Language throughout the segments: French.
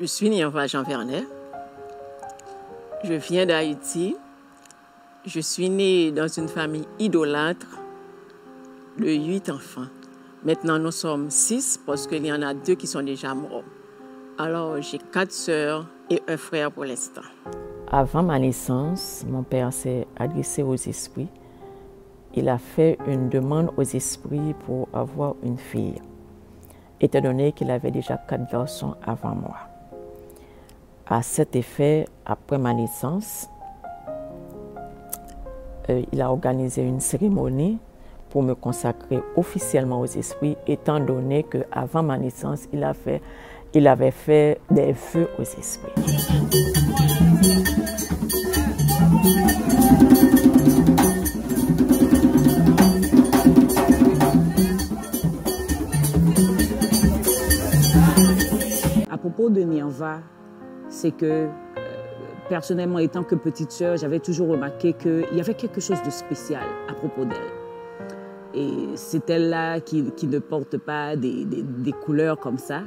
Je suis Nienva Jean Vernet. Je viens d'Haïti. Je suis née dans une famille idolâtre de 8 enfants. Maintenant, nous sommes 6 parce qu'il y en a 2 qui sont déjà morts. Alors, j'ai 4 sœurs et un frère pour l'instant. Avant ma naissance, mon père s'est adressé aux esprits. Il a fait une demande aux esprits pour avoir une fille, étant donné qu'il avait déjà 4 garçons avant moi. À cet effet, après ma naissance, il a organisé une cérémonie pour me consacrer officiellement aux esprits, étant donné qu'avant ma naissance, il avait fait des vœux aux esprits. À propos de Nienva, c'est que personnellement, étant que petite sœur, j'avais toujours remarqué qu'il y avait quelque chose de spécial à propos d'elle. Et c'est elle-là qui ne porte pas des couleurs comme ça.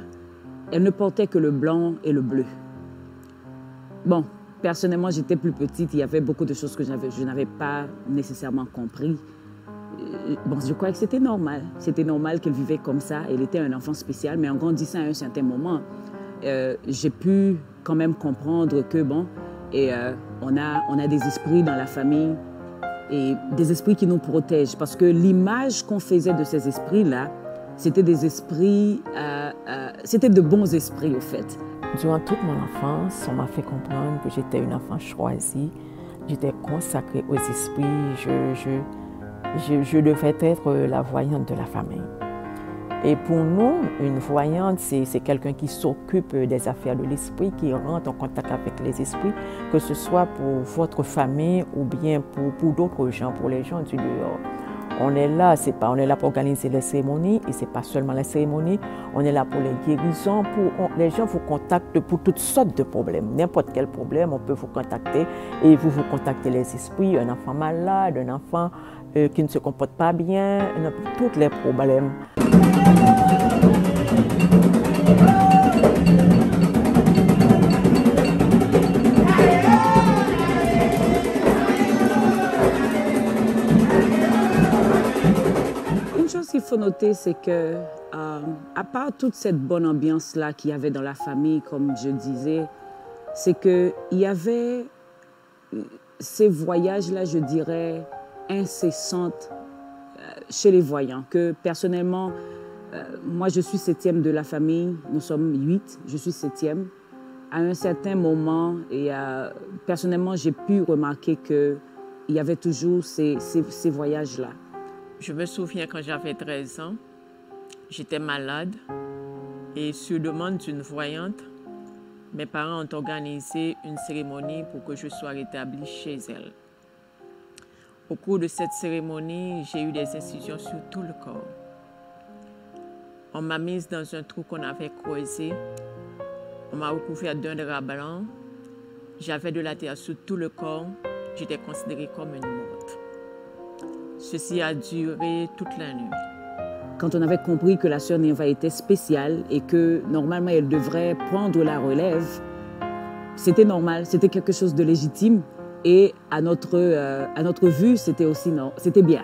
Elle ne portait que le blanc et le bleu. Bon, personnellement, j'étais plus petite, il y avait beaucoup de choses que je n'avais pas nécessairement compris. Bon, je crois que c'était normal. C'était normal qu'elle vivait comme ça. Elle était un enfant spécial, mais en grandissant à un certain moment, j'ai pu quand même comprendre que, bon, on a des esprits dans la famille et des esprits qui nous protègent. Parce que l'image qu'on faisait de ces esprits-là, c'était des esprits, c'était de bons esprits, au fait. Durant toute mon enfance, on m'a fait comprendre que j'étais une enfant choisie. J'étais consacrée aux esprits. Je devais être la voyante de la famille. Et pour nous, une voyante, c'est quelqu'un qui s'occupe des affaires de l'esprit, qui rentre en contact avec les esprits, que ce soit pour votre famille ou bien pour d'autres gens, pour les gens du dehors. On est là, on est là pour organiser les cérémonies, et ce n'est pas seulement les cérémonies, on est là pour les guérisons, les gens vous contactent pour toutes sortes de problèmes. N'importe quel problème, on peut vous contacter, et vous contactez les esprits, un enfant malade, un enfant qui ne se comporte pas bien, tous les problèmes. Une chose qu'il faut noter, c'est que, à part toute cette bonne ambiance-là qu'il y avait dans la famille, comme je disais, c'est qu'il y avait ces voyages-là, je dirais, incessantes chez les voyants, que personnellement, moi je suis 7e de la famille, nous sommes 8, je suis 7e. À un certain moment, personnellement, j'ai pu remarquer qu'il y avait toujours ces voyages-là. Je me souviens quand j'avais 13 ans, j'étais malade et sur demande d'une voyante, mes parents ont organisé une cérémonie pour que je sois rétablie chez elle. Au cours de cette cérémonie, j'ai eu des incisions sur tout le corps. On m'a mise dans un trou qu'on avait creusé. On m'a recouvert d'un drap blanc. J'avais de la terre sur tout le corps. J'étais considérée comme une morte. Ceci a duré toute la nuit. Quand on avait compris que la sœur Nienva était spéciale et que normalement elle devrait prendre la relève, c'était normal, c'était quelque chose de légitime. Et à notre vue, c'était aussi non, c'était bien.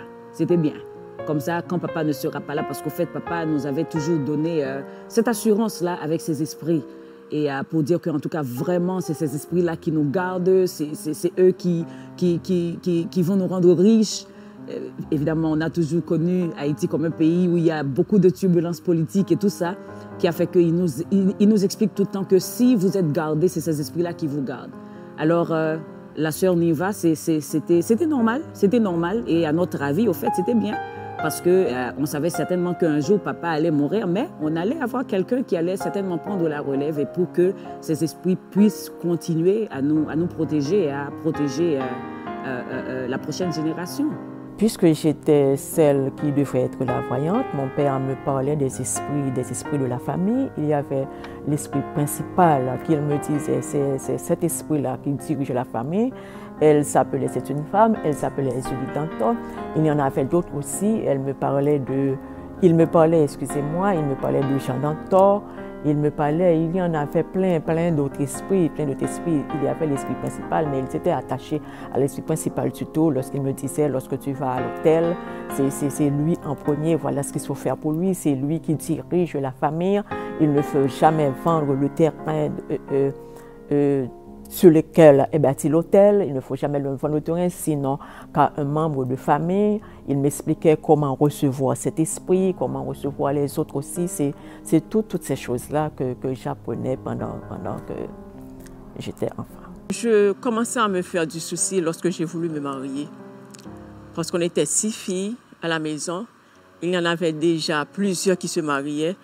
Comme ça, quand papa ne sera pas là, parce qu'au fait, papa nous avait toujours donné cette assurance-là avec ses esprits. Et pour dire qu'en tout cas, vraiment, c'est ces esprits-là qui nous gardent, c'est eux qui vont nous rendre riches. Évidemment, on a toujours connu Haïti comme un pays où il y a beaucoup de turbulences politiques et tout ça, qui a fait qu'il nous explique tout le temps que si vous êtes gardés, c'est ces esprits-là qui vous gardent. Alors, la sœur Nienva, c'était normal. Et à notre avis, au fait, c'était bien. Parce qu'on savait certainement qu'un jour, papa allait mourir, mais on allait avoir quelqu'un qui allait certainement prendre la relève et pour que ces esprits puissent continuer à nous protéger et à protéger la prochaine génération. Puisque j'étais celle qui devrait être la voyante, mon père me parlait des esprits de la famille. Il y avait l'esprit principal qu'il me disait, c'est cet esprit-là qui dirige la famille. C'est une femme, elle s'appelait Julie Danton. Il y en avait d'autres aussi. Il me parlait de Jean Danton, Il me parlait, il y en avait plein d'autres esprits, Il y avait l'esprit principal, mais il s'était attaché à l'esprit principal surtout lorsqu'il me disait, lorsque tu vas à l'hôtel, c'est lui en premier, voilà ce qu'il faut faire pour lui, c'est lui qui dirige la famille. Il ne faut jamais vendre le terrain sur lequel est bâti l'hôtel, il ne faut jamais le vendre le terrain, sinon qu'à un membre de famille. Il m'expliquait comment recevoir cet esprit, comment recevoir les autres aussi. C'est toutes ces choses-là que j'apprenais pendant que j'étais enfant. Je commençais à me faire du souci lorsque j'ai voulu me marier. Parce qu'on était 6 filles à la maison. Il y en avait déjà plusieurs qui se mariaient.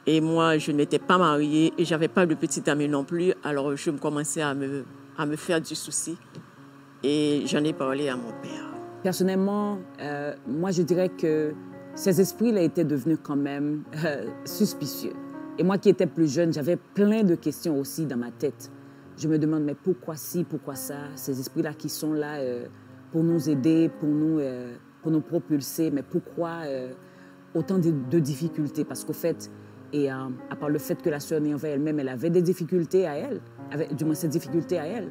Et moi, je n'étais pas mariée et je n'avais pas de petite amie non plus. Alors, je commençais à me faire du souci. Et j'en ai parlé à mon père. Personnellement, moi, je dirais que ces esprits-là étaient devenus quand même suspicieux. Et moi qui étais plus jeune, j'avais plein de questions aussi dans ma tête. Je me demande, mais pourquoi ci, pourquoi ça? Ces esprits-là qui sont là pour nous aider, pour nous propulser, mais pourquoi autant de difficultés? Parce qu'au fait, et à part le fait que la sœur Nienva elle-même, elle avait des difficultés à elle, du moins cette difficulté à elle.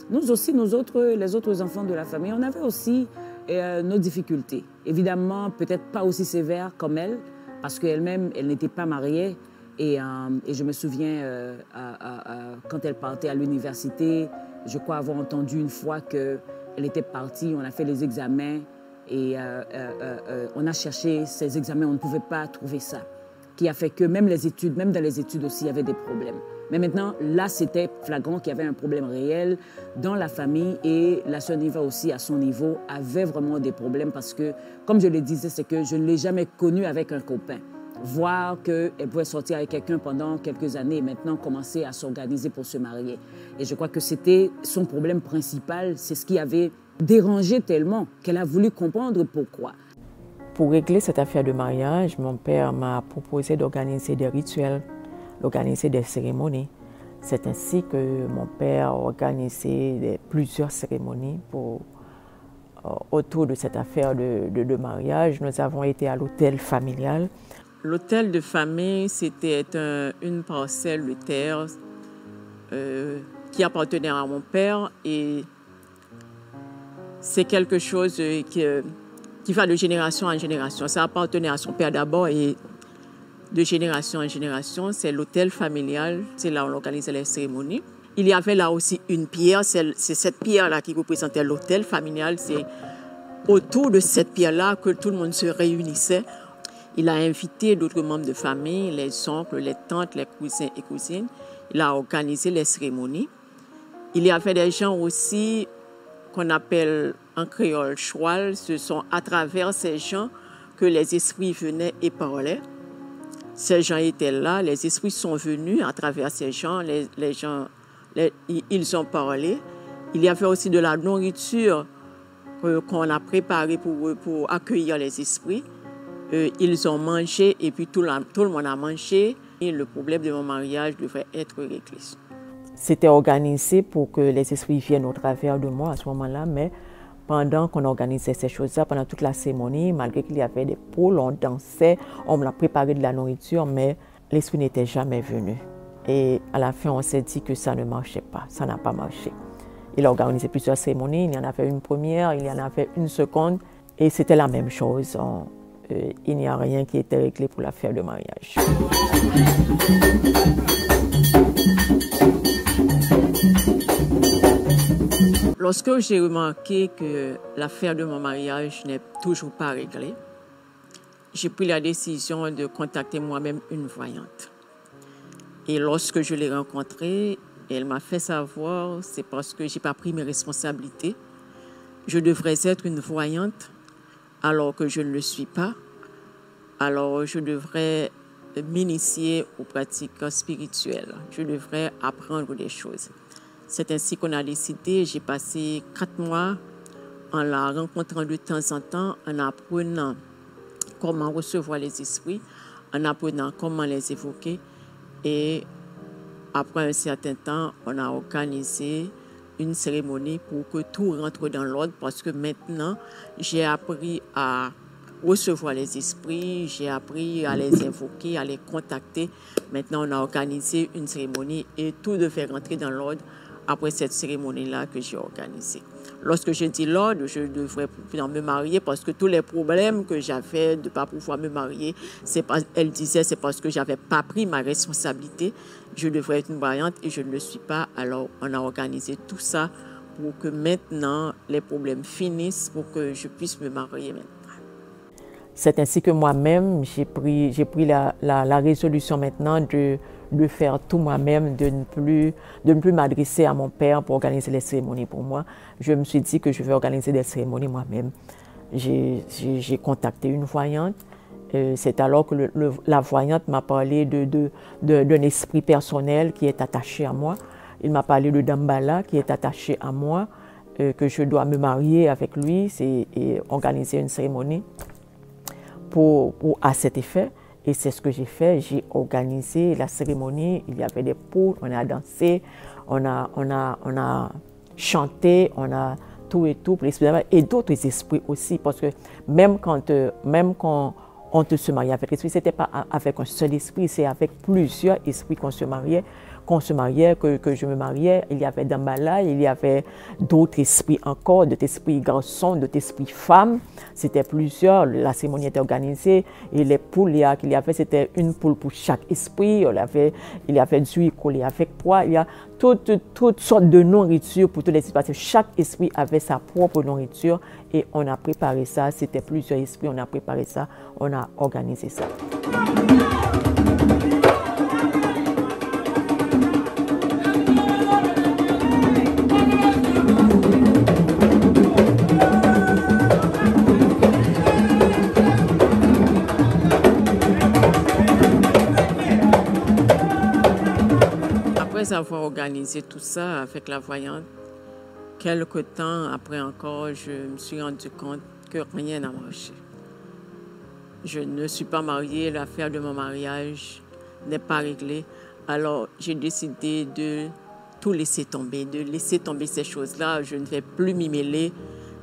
Nous aussi, les autres enfants de la famille, on avait aussi nos difficultés. Évidemment, peut-être pas aussi sévères comme elle, parce qu'elle-même, elle n'était pas mariée. Et je me souviens, quand elle partait à l'université, je crois avoir entendu une fois qu'elle était partie, on a fait les examens et on a cherché ces examens, on ne pouvait pas trouver ça. Qui a fait que même dans les études aussi, il y avait des problèmes. Mais maintenant, là, c'était flagrant qu'il y avait un problème réel dans la famille et la sœur Nienva aussi, à son niveau, avait vraiment des problèmes parce que, comme je le disais, c'est que je ne l'ai jamais connue avec un copain. Voir qu'elle pouvait sortir avec quelqu'un pendant quelques années et maintenant commencer à s'organiser pour se marier. Et je crois que c'était son problème principal, c'est ce qui avait dérangé tellement qu'elle a voulu comprendre pourquoi. Pour régler cette affaire de mariage, mon père m'a proposé d'organiser des rituels, d'organiser des cérémonies. C'est ainsi que mon père a organisé plusieurs cérémonies autour de cette affaire de mariage. Nous avons été à l'hôtel familial. L'hôtel de famille, c'était une parcelle de terre qui appartenait à mon père et c'est quelque chose qui va de génération en génération. Ça appartenait à son père d'abord et de génération en génération, c'est l'hôtel familial, c'est là où on organisait les cérémonies. Il y avait là aussi une pierre, c'est cette pierre-là qui représentait l'hôtel familial. C'est autour de cette pierre-là que tout le monde se réunissait. Il a invité d'autres membres de famille, les oncles, les tantes, les cousins et cousines. Il a organisé les cérémonies. Il y avait des gens aussi qu'on appelle en créole choual. Ce sont à travers ces gens que les esprits venaient et parlaient. Ces gens étaient là, les esprits sont venus à travers ces gens, ils ont parlé. Il y avait aussi de la nourriture qu'on a préparée pour accueillir les esprits. Ils ont mangé et puis tout le monde a mangé. Et le problème de mon mariage devrait être réglé. C'était organisé pour que les esprits viennent au travers de moi à ce moment-là, mais pendant qu'on organisait ces choses-là, pendant toute la cérémonie, malgré qu'il y avait des poules, on dansait, on m'a préparé de la nourriture, mais l'esprit n'était jamais venu. Et à la fin, on s'est dit que ça ne marchait pas, ça n'a pas marché. Il a organisé plusieurs cérémonies, il y en avait une première, il y en avait une seconde, et c'était la même chose. Il n'y a rien qui était réglé pour l'affaire de mariage. Lorsque j'ai remarqué que l'affaire de mon mariage n'est toujours pas réglée, j'ai pris la décision de contacter moi-même une voyante. Et lorsque je l'ai rencontrée, elle m'a fait savoir, c'est parce que je n'ai pas pris mes responsabilités. Je devrais être une voyante alors que je ne le suis pas. Alors je devrais m'initier aux pratiques spirituelles. Je devrais apprendre des choses. C'est ainsi qu'on a décidé. J'ai passé 4 mois en la rencontrant de temps en temps, en apprenant comment recevoir les esprits, en apprenant comment les évoquer. Et après un certain temps, on a organisé une cérémonie pour que tout rentre dans l'ordre parce que maintenant, j'ai appris à recevoir les esprits, j'ai appris à les invoquer, à les contacter. Maintenant, on a organisé une cérémonie et tout devait rentrer dans l'ordre après cette cérémonie-là que j'ai organisée. Lorsque je dis l'ordre, je devrais pouvoir me marier parce que tous les problèmes que j'avais de ne pas pouvoir me marier, elle disait c'est parce que je n'avais pas pris ma responsabilité. Je devrais être une voyante et je ne le suis pas. Alors, on a organisé tout ça pour que maintenant, les problèmes finissent, pour que je puisse me marier maintenant. C'est ainsi que moi-même, j'ai pris la résolution maintenant de faire tout moi-même, de ne plus m'adresser à mon père pour organiser les cérémonies pour moi. Je me suis dit que je vais organiser des cérémonies moi-même. J'ai contacté une voyante. C'est alors que la voyante m'a parlé d'un esprit personnel qui est attaché à moi. Il m'a parlé de Dambala qui est attaché à moi, que je dois me marier avec lui et organiser une cérémonie à cet effet. Et c'est ce que j'ai fait. J'ai organisé la cérémonie. Il y avait des poules, on a dansé, on a chanté, on a tout et tout. Et d'autres esprits aussi. Parce que même quand on se mariait avec l'esprit, ce n'était pas avec un seul esprit, c'est avec plusieurs esprits qu'on se mariait. Que je me mariais, il y avait Dambala, il y avait d'autres esprits encore, d'autres esprits garçons, d'autres esprits femmes. C'était plusieurs, la cérémonie était organisée et les poules qu'il y avait, c'était une poule pour chaque esprit. Il y avait du riz collé avec pois, il y a toutes sortes de nourriture pour tous les esprits. Parce que chaque esprit avait sa propre nourriture et on a préparé ça, c'était plusieurs esprits, on a préparé ça, on a organisé ça. Après avoir organisé tout ça avec la voyante, quelque temps après encore, je me suis rendu compte que rien n'a marché. Je ne suis pas mariée, l'affaire de mon mariage n'est pas réglée. Alors, j'ai décidé de tout laisser tomber, de laisser tomber ces choses-là. Je ne vais plus m'y mêler,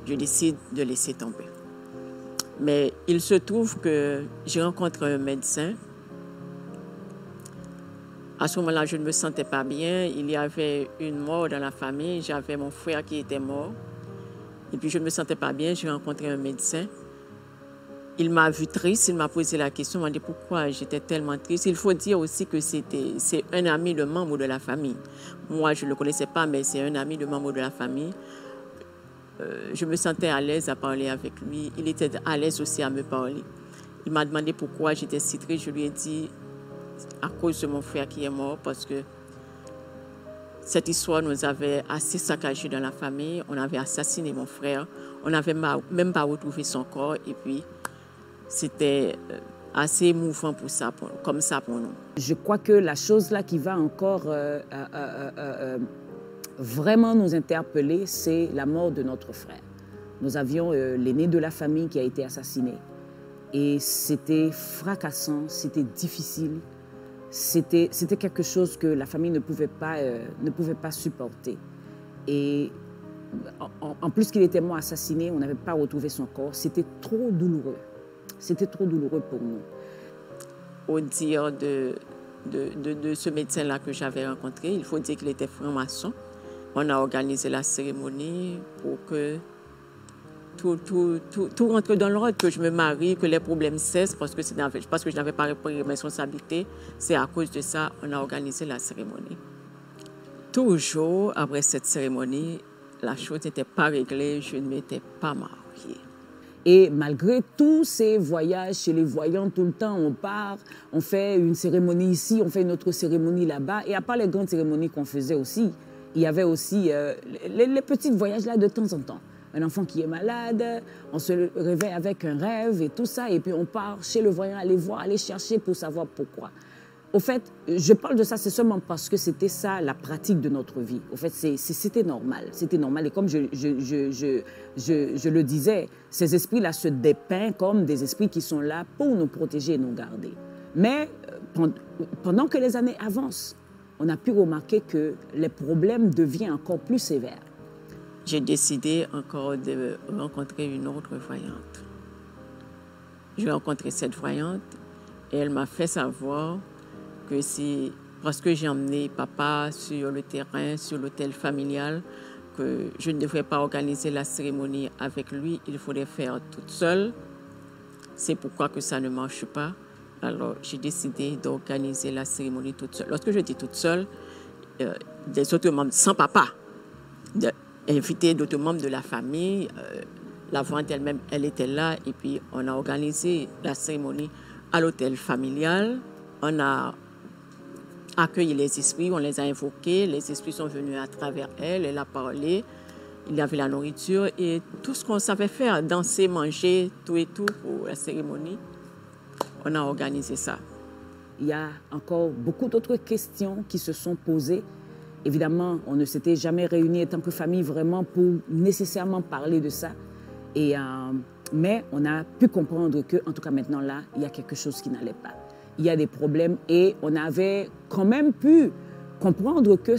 je décide de laisser tomber. Mais il se trouve que j'ai rencontré un médecin. À ce moment-là, je ne me sentais pas bien. Il y avait une mort dans la famille. J'avais mon frère qui était mort. Et puis, je ne me sentais pas bien. J'ai rencontré un médecin. Il m'a vu triste. Il m'a posé la question. Il m'a dit pourquoi j'étais tellement triste. Il faut dire aussi que c'est un ami de membre de la famille. Moi, je ne le connaissais pas, mais c'est un ami de membre de la famille. Je me sentais à l'aise à parler avec lui. Il était à l'aise aussi à me parler. Il m'a demandé pourquoi j'étais si triste. Je lui ai dit à cause de mon frère qui est mort, parce que cette histoire nous avait assez saccagé dans la famille. On avait assassiné mon frère. On n'avait même pas retrouvé son corps. Et puis, c'était assez émouvant comme ça pour nous. Je crois que la chose là qui va encore vraiment nous interpeller, c'est la mort de notre frère. Nous avions l'aîné de la famille qui a été assassiné. Et c'était fracassant, c'était difficile. C'était quelque chose que la famille ne pouvait pas supporter. Et en plus qu'il était mort assassiné, on n'avait pas retrouvé son corps. C'était trop douloureux. C'était trop douloureux pour nous. Au dire de ce médecin-là que j'avais rencontré, il faut dire qu'il était franc-maçon. On a organisé la cérémonie pour que tout rentre dans l'ordre, que je me marie, que les problèmes cessent, parce que je n'avais pas repris mes responsabilités. C'est à cause de ça qu'on a organisé la cérémonie. Toujours après cette cérémonie, la chose n'était pas réglée, je ne m'étais pas mariée. Et malgré tous ces voyages chez les voyants, tout le temps, on part, on fait une cérémonie ici, on fait une autre cérémonie là-bas. Et à part les grandes cérémonies qu'on faisait aussi, il y avait aussi les petits voyages là de temps en temps. Un enfant qui est malade, on se réveille avec un rêve et tout ça, et puis on part chez le voyant, aller voir, aller chercher pour savoir pourquoi. Au fait, je parle de ça, c'est seulement parce que c'était ça la pratique de notre vie. Au fait, c'était normal, c'était normal. Et comme je le disais, ces esprits-là se dépeignent comme des esprits qui sont là pour nous protéger et nous garder. Mais pendant que les années avancent, on a pu remarquer que les problèmes deviennent encore plus sévères. J'ai décidé encore de rencontrer une autre voyante. j'ai rencontré cette voyante et elle m'a fait savoir que c'est parce que j'ai emmené papa sur le terrain, sur l'hôtel familial, que je ne devrais pas organiser la cérémonie avec lui, il faudrait faire toute seule. C'est pourquoi que ça ne marche pas. Alors, j'ai décidé d'organiser la cérémonie toute seule. Lorsque je dis toute seule, des autres membres, sans papa, inviter d'autres membres de la famille. La voyante elle-même, elle était là. Et puis, on a organisé la cérémonie à l'hôtel familial. On a accueilli les esprits, on les a invoqués. Les esprits sont venus à travers elle. Elle a parlé. Il y avait la nourriture et tout ce qu'on savait faire, danser, manger, tout et tout pour la cérémonie. On a organisé ça. Il y a encore beaucoup d'autres questions qui se sont posées. Évidemment, on ne s'était jamais réunis en tant que famille vraiment pour nécessairement parler de ça. Mais on a pu comprendre que, en tout cas maintenant là, il y a quelque chose qui n'allait pas. Il y a des problèmes et on avait quand même pu comprendre que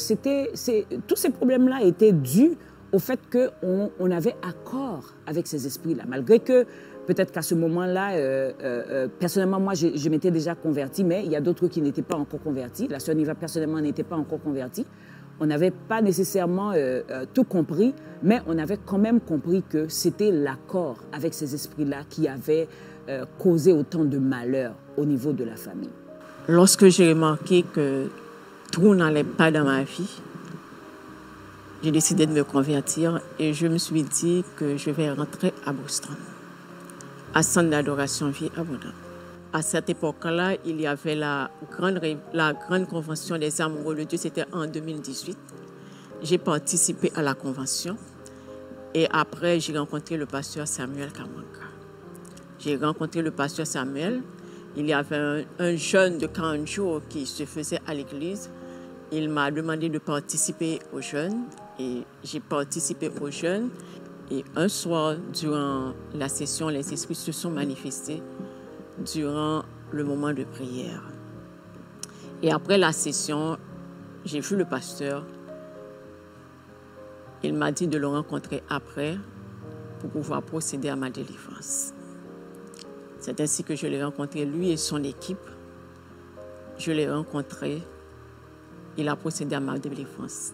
tous ces problèmes-là étaient dus au fait qu'on avait accord avec ces esprits-là. Malgré que peut-être qu'à ce moment-là, personnellement, moi, je m'étais déjà convertie, mais il y a d'autres qui n'étaient pas encore convertis. La sœur Niva, personnellement, n'était pas encore convertie. On n'avait pas nécessairement tout compris, mais on avait quand même compris que c'était l'accord avec ces esprits-là qui avait causé autant de malheur au niveau de la famille. Lorsque j'ai remarqué que tout n'allait pas dans ma vie, j'ai décidé de me convertir et je me suis dit que je vais rentrer à Boston, à Centre d'adoration Vie Abondante. À cette époque-là, il y avait la grande convention des amoureux de Dieu, c'était en 2018. J'ai participé à la convention et après, j'ai rencontré le pasteur Samuel Kamanga. J'ai rencontré le pasteur Samuel. Il y avait un jeune de 40 jours qui se faisait à l'église. Il m'a demandé de participer aux jeunes et j'ai participé aux jeunes. Et un soir, durant la session, les esprits se sont manifestés durant le moment de prière. Et après la session, j'ai vu le pasteur. Il m'a dit de le rencontrer après pour pouvoir procéder à ma délivrance. C'est ainsi que je l'ai rencontré, lui et son équipe. Je l'ai rencontré. Il a procédé à ma délivrance.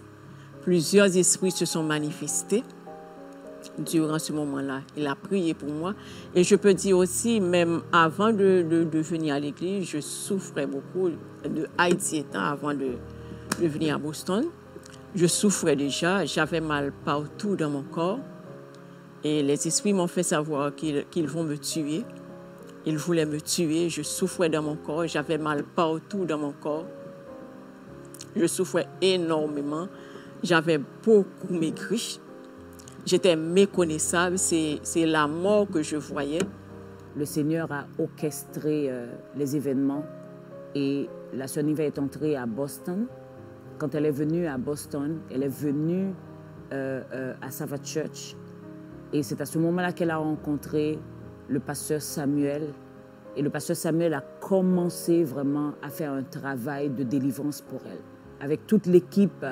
Plusieurs esprits se sont manifestés durant ce moment-là. Il a prié pour moi. Et je peux dire aussi, même avant de venir à l'église, je souffrais beaucoup de Haïti étant avant de venir à Boston. Je souffrais déjà, j'avais mal partout dans mon corps. Et les esprits m'ont fait savoir qu'ils vont me tuer. Ils voulaient me tuer, je souffrais dans mon corps, j'avais mal partout dans mon corps. Je souffrais énormément, j'avais beaucoup maigri. J'étais méconnaissable, c'est la mort que je voyais. Le Seigneur a orchestré les événements et la sœur Niva est entrée à Boston. Quand elle est venue à Boston, elle est venue à Sava Church. Et c'est à ce moment-là qu'elle a rencontré le pasteur Samuel. Et le pasteur Samuel a commencé vraiment à faire un travail de délivrance pour elle. Avec toute l'équipe,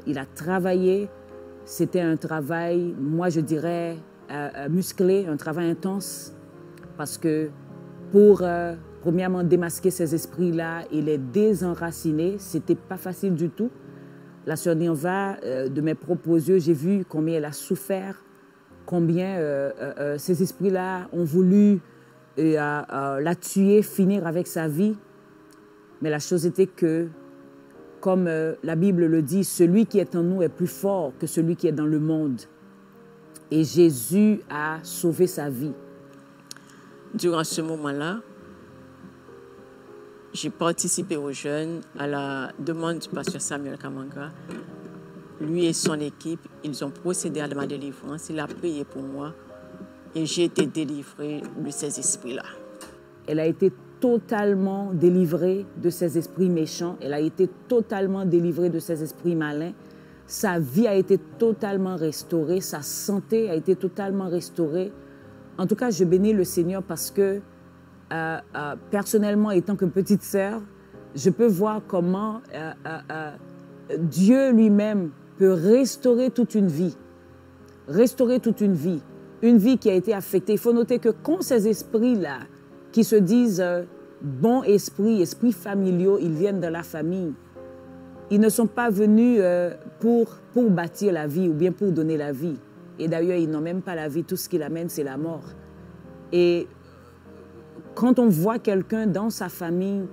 il a travaillé. C'était un travail, moi je dirais, musclé, un travail intense. Parce que pour, premièrement, démasquer ces esprits-là et les désenraciner, ce n'était pas facile du tout. La sœur Niva, de mes propres yeux, j'ai vu combien elle a souffert, combien ces esprits-là ont voulu la tuer, finir avec sa vie. Mais la chose était que, comme la Bible le dit, celui qui est en nous est plus fort que celui qui est dans le monde. Et Jésus a sauvé sa vie. Durant ce moment-là, j'ai participé aux jeunes à la demande du pasteur Samuel Kamanga. Lui et son équipe, ils ont procédé à ma délivrance. Il a prié pour moi et j'ai été délivrée de ces esprits-là. Elle a été totalement délivrée de ces esprits méchants. Elle a été totalement délivrée de ces esprits malins. Sa vie a été totalement restaurée. Sa santé a été totalement restaurée. En tout cas, je bénis le Seigneur parce que, personnellement, étant que petite sœur, je peux voir comment Dieu lui-même peut restaurer toute une vie. Restaurer toute une vie. une vie qui a été affectée. Il faut noter que quand ces esprits-là, qui se disent bons esprits, esprits familiaux, ils viennent de la famille, ils ne sont pas venus pour bâtir la vie ou bien pour donner la vie. Et d'ailleurs, ils n'ont même pas la vie. Tout ce qu'ils amènent, c'est la mort. Et quand on voit quelqu'un dans sa famille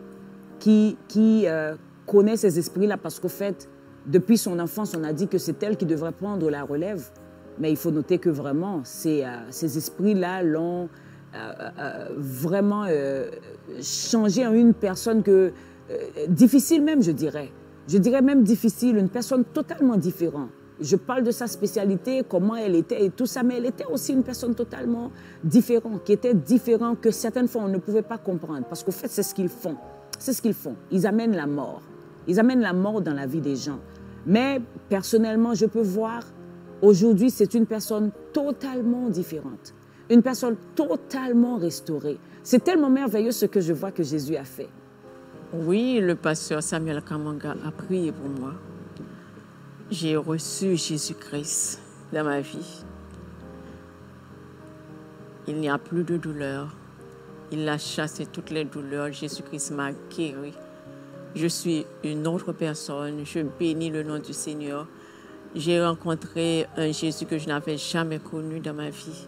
qui connaît ces esprits-là, parce qu'au fait, depuis son enfance, on a dit que c'est elle qui devrait prendre la relève. Mais il faut noter que vraiment, ces esprits-là l'ont vraiment changé en une personne difficile même, je dirais. Je dirais même difficile, une personne totalement différente. Je parle de sa spécialité, comment elle était et tout ça, mais elle était aussi une personne totalement différente, qui était différente, que certaines fois on ne pouvait pas comprendre. Parce qu'au fait, c'est ce qu'ils font. C'est ce qu'ils font. Ils amènent la mort. Ils amènent la mort dans la vie des gens. Mais personnellement, je peux voir, aujourd'hui, c'est une personne totalement différente. Une personne totalement restaurée. C'est tellement merveilleux ce que je vois que Jésus a fait. Oui, le pasteur Samuel Kamanga a prié pour moi. J'ai reçu Jésus-Christ dans ma vie. Il n'y a plus de douleur. Il a chassé toutes les douleurs. Jésus-Christ m'a guéri. Je suis une autre personne. Je bénis le nom du Seigneur. J'ai rencontré un Jésus que je n'avais jamais connu dans ma vie.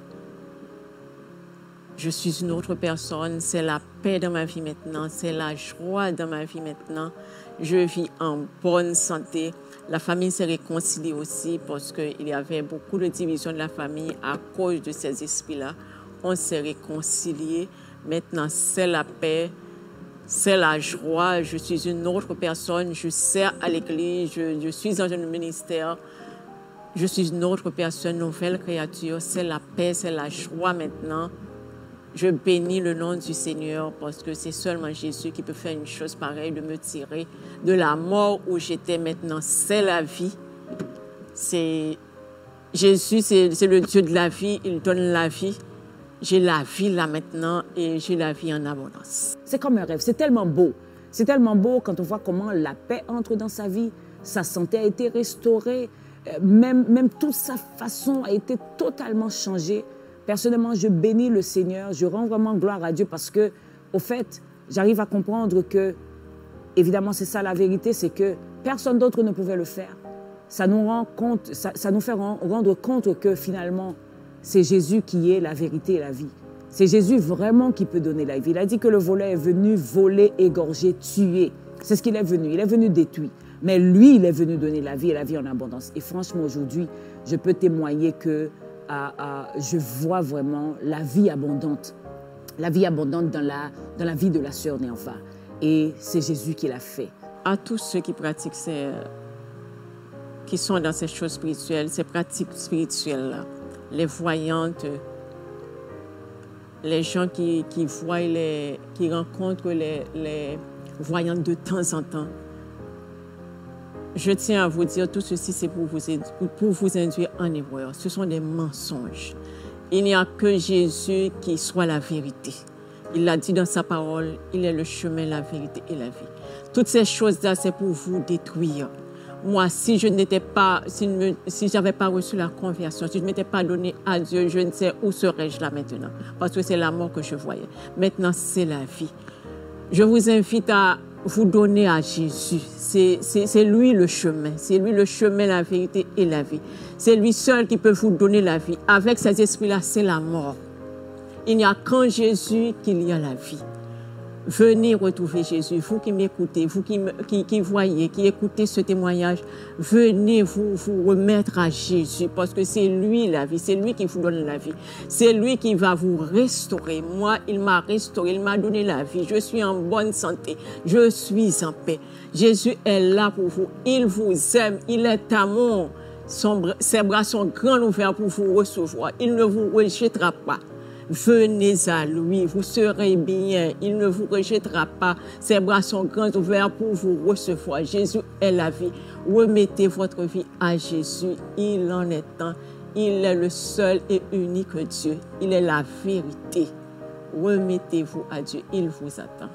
Je suis une autre personne. C'est la paix dans ma vie maintenant. C'est la joie dans ma vie maintenant. Je vis en bonne santé. La famille s'est réconciliée aussi parce qu'il y avait beaucoup de divisions de la famille à cause de ces esprits-là. On s'est réconciliés. Maintenant, c'est la paix, c'est la joie. Je suis une autre personne. Je sers à l'église. Je suis dans un ministère. Je suis une autre personne, nouvelle créature. C'est la paix, c'est la joie maintenant. Je bénis le nom du Seigneur parce que c'est seulement Jésus qui peut faire une chose pareille, de me tirer de la mort où j'étais maintenant. C'est la vie. Jésus, c'est le Dieu de la vie. Il donne la vie. J'ai la vie là maintenant et j'ai la vie en abondance. C'est comme un rêve. C'est tellement beau. C'est tellement beau quand on voit comment la paix entre dans sa vie. Sa santé a été restaurée. Même toute sa façon a été totalement changée. Personnellement, je bénis le Seigneur, je rends vraiment gloire à Dieu parce que, au fait, j'arrive à comprendre que, évidemment, c'est ça la vérité, c'est que personne d'autre ne pouvait le faire. Ça nous rend compte, ça nous fait rendre compte que finalement, c'est Jésus qui est la vérité et la vie. C'est Jésus vraiment qui peut donner la vie. Il a dit que le voleur est venu voler, égorger, tuer. C'est ce qu'il est venu. Il est venu détruire. Mais lui, il est venu donner la vie et la vie en abondance. Et franchement, aujourd'hui, je peux témoigner que je vois vraiment la vie abondante dans la vie de la sœur Néanfa. Et c'est Jésus qui l'a fait. À tous ceux qui pratiquent qui sont dans ces choses spirituelles, ces pratiques spirituelles-là, les voyantes, les gens qui voient, qui rencontrent les voyantes de temps en temps, je tiens à vous dire, tout ceci, c'est pour vous induire en erreur. Ce sont des mensonges. Il n'y a que Jésus qui soit la vérité. Il l'a dit dans sa parole, il est le chemin, la vérité et la vie. Toutes ces choses-là, c'est pour vous détruire. Moi, si je n'étais pas, si j'avais pas reçu la conversion, si je ne m'étais pas donné à Dieu, je ne sais où serais-je là maintenant. Parce que c'est la mort que je voyais. Maintenant, c'est la vie. Je vous invite à vous donner à Jésus. C'est lui le chemin. C'est lui le chemin, la vérité et la vie. C'est lui seul qui peut vous donner la vie. Avec ces esprits-là, c'est la mort. Il n'y a qu'en Jésus qu'il y a la vie. Venez retrouver Jésus. Vous qui m'écoutez, vous qui voyez, qui écoutez ce témoignage, venez vous remettre à Jésus parce que c'est lui la vie, c'est lui qui vous donne la vie. C'est lui qui va vous restaurer. Moi, il m'a restauré, il m'a donné la vie. Je suis en bonne santé, je suis en paix. Jésus est là pour vous. Il vous aime, il est amour. Ses bras sont grands ouverts pour vous recevoir. Il ne vous rejettera pas. Venez à lui, vous serez bien. Il ne vous rejettera pas. Ses bras sont grands ouverts pour vous recevoir. Jésus est la vie. Remettez votre vie à Jésus. Il en est temps. Il est le seul et unique Dieu. Il est la vérité. Remettez-vous à Dieu. Il vous attend.